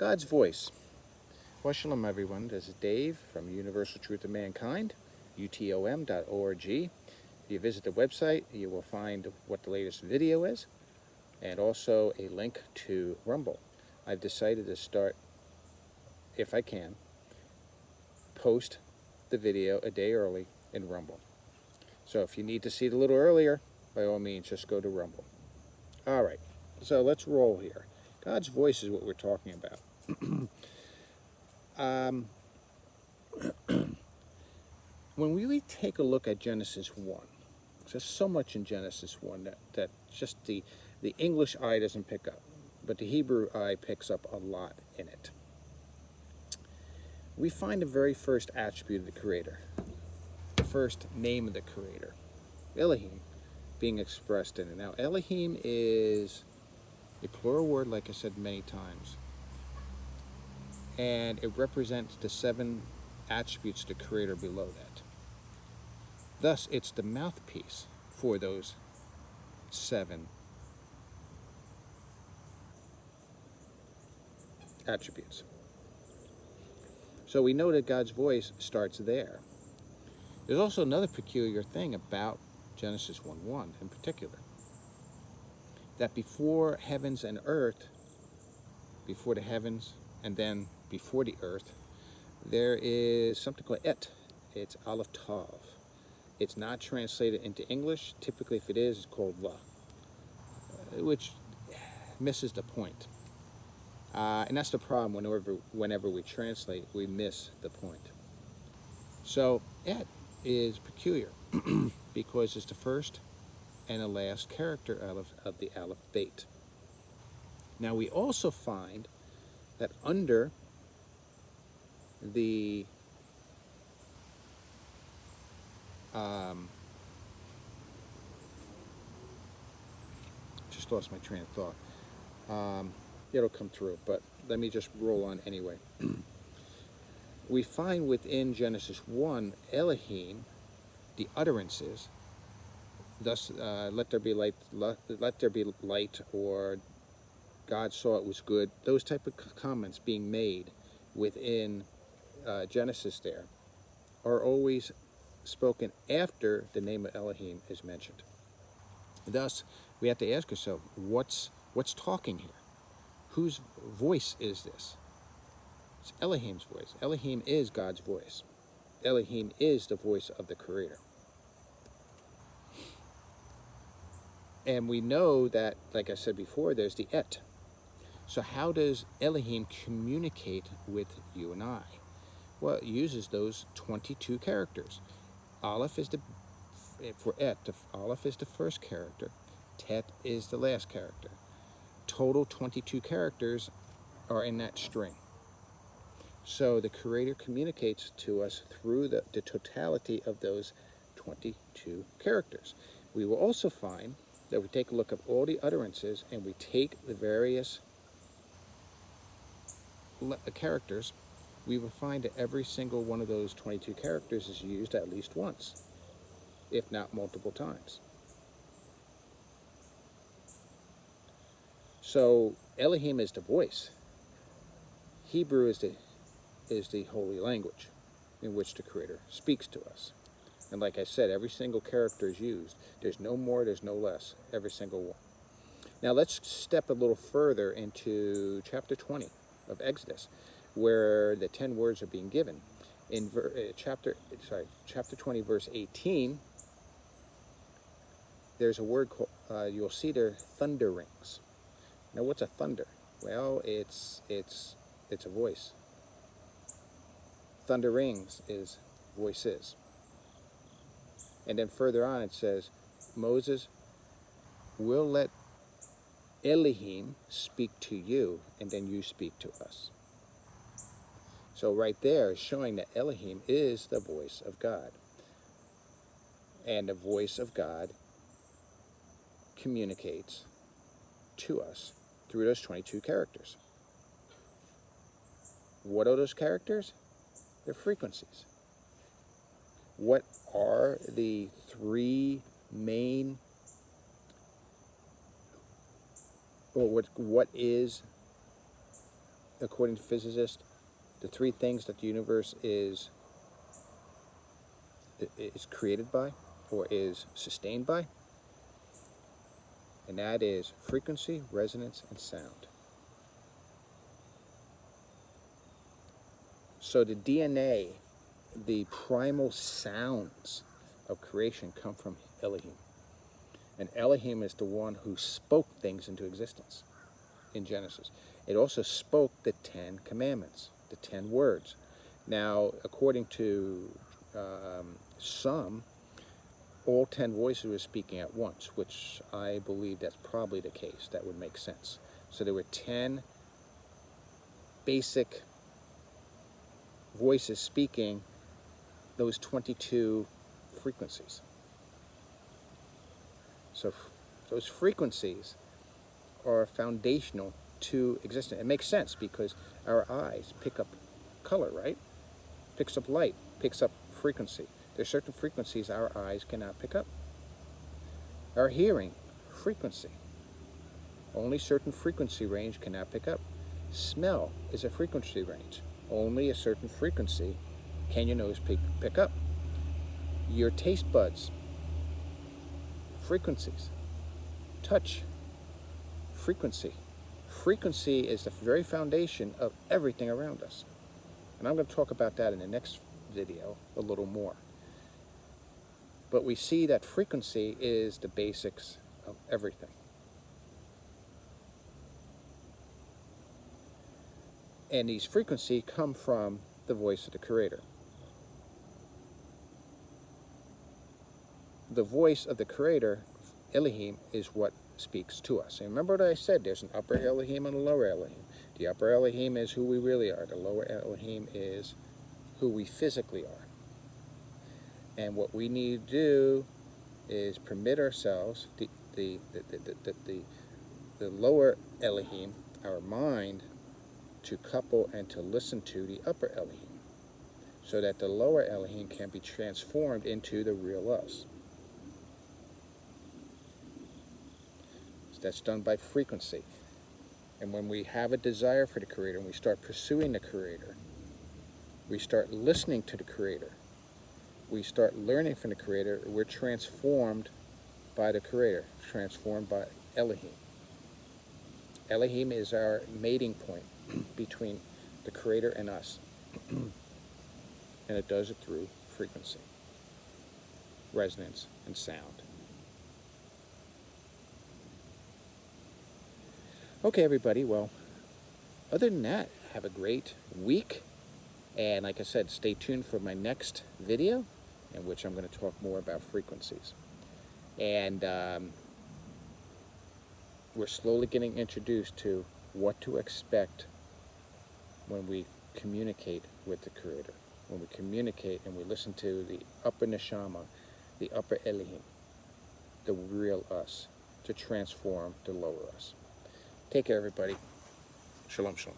God's voice. Well, shalom, everyone. This is Dave from Universal Truth of Mankind, utom.org. If you visit the website, you will find what the latest video is, and also a link to Rumble. I've decided to start, if I can, post the video a day early in Rumble. So if you need to see it a little earlier, by all means, just go to Rumble. All right, so let's roll here. God's voice is what we're talking about. When we take a look at Genesis 1, there's so much in Genesis 1 that just the English eye doesn't pick up, but the Hebrew eye picks up a lot in it. We find the very first attribute of the Creator, the first name of the Creator, Elohim, being expressed in it. Now, Elohim is a plural word, like I said many times, and it represents the 7 attributes of the Creator below that. Thus, it's the mouthpiece for those 7 attributes. So we know that God's voice starts there. There's also another peculiar thing about Genesis 1:1 in particular, that before heavens and earth, before the heavens and then before the earth, there is something called Et. It's Aleph Tav. It's not translated into English. Typically, if it is, it's called La, which misses the point. And that's the problem. Whenever we translate, we miss the point. So Et is peculiar because it's the first and the last character of the Aleph Beit. Now we also find that under the just lost my train of thought. It'll come through, but let me just roll on anyway. We find within Genesis 1, Elohim, the utterances, thus let there be light, or God saw it was good, those type of comments being made within Genesis there are always spoken after the name of Elohim is mentioned. Thus, we have to ask ourselves, what's talking here? Whose voice is this? It's Elohim's voice. Elohim is God's voice. Elohim is the voice of the Creator. And we know that, like I said before, there's the Et. So how does Elohim communicate with you and I? Well, it uses those 22 characters. Aleph is for Et, Aleph is the first character. Tet is the last character. Total 22 characters are in that string. So the Creator communicates to us through the totality of those 22 characters. We will also find that we take a look at all the utterances and we take the various characters, we will find that every single one of those 22 characters is used at least once, if not multiple times. So Elohim is the voice. Hebrew is the holy language in which the Creator speaks to us. And like I said, every single character is used. There's no more, there's no less, every single one. Now let's step a little further into chapter 20 of Exodus, where the 10 words are being given. In chapter 20, verse 18, there's a word called, you'll see there, thunderings. Now what's a thunder? Well, it's a voice. Thunderings is voices. And then further on it says, Moses will let Elohim speak to you, and then you speak to us. So right there is showing that Elohim is the voice of God. And the voice of God communicates to us through those 22 characters. What are those characters? They're frequencies. What are the 3 main, or what is according to physicists, the three things that the universe is created by or is sustained by, and that is frequency, resonance, and sound. So the DNA, the primal sounds of creation come from Elohim. And Elohim is the one who spoke things into existence in Genesis. It also spoke the 10 commandments, the 10 words. Now, according to some, all 10 voices were speaking at once, which I believe that's probably the case. That would make sense. So there were 10 basic voices speaking those 22 frequencies. So those frequencies are foundational to existence. It makes sense because our eyes pick up color, right? Picks up light, picks up frequency. There's certain frequencies our eyes cannot pick up. Our hearing, frequency. Only certain frequency range cannot pick up. Smell is a frequency range. Only a certain frequency can your nose pick up. Your taste buds, frequencies. Touch, frequency. Frequency is the very foundation of everything around us. And I'm going to talk about that in the next video a little more. But we see that frequency is the basics of everything. And these frequencies come from the voice of the Creator. The voice of the Creator, Elohim, is what speaks to us. And remember what I said, there's an upper Elohim and a lower Elohim. The upper Elohim is who we really are. The lower Elohim is who we physically are. And what we need to do is permit ourselves, the lower Elohim, our mind, to couple and to listen to the upper Elohim, so that the lower Elohim can be transformed into the real us. So that's done by frequency. And when we have a desire for the Creator and we start pursuing the Creator, we start listening to the Creator, we start learning from the Creator, we're transformed by the Creator, transformed by Elohim. Elohim is our mating point between the Creator and us. And it does it through frequency, resonance, and sound. Okay, everybody, well, other than that, have a great week. And like I said, stay tuned for my next video, in which I'm going to talk more about frequencies. And we're slowly getting introduced to what to expect when we communicate with the Creator. When we communicate and we listen to the upper neshama, the upper Elohim, the real us, to transform the lower us. Take care, everybody. Shalom, shalom.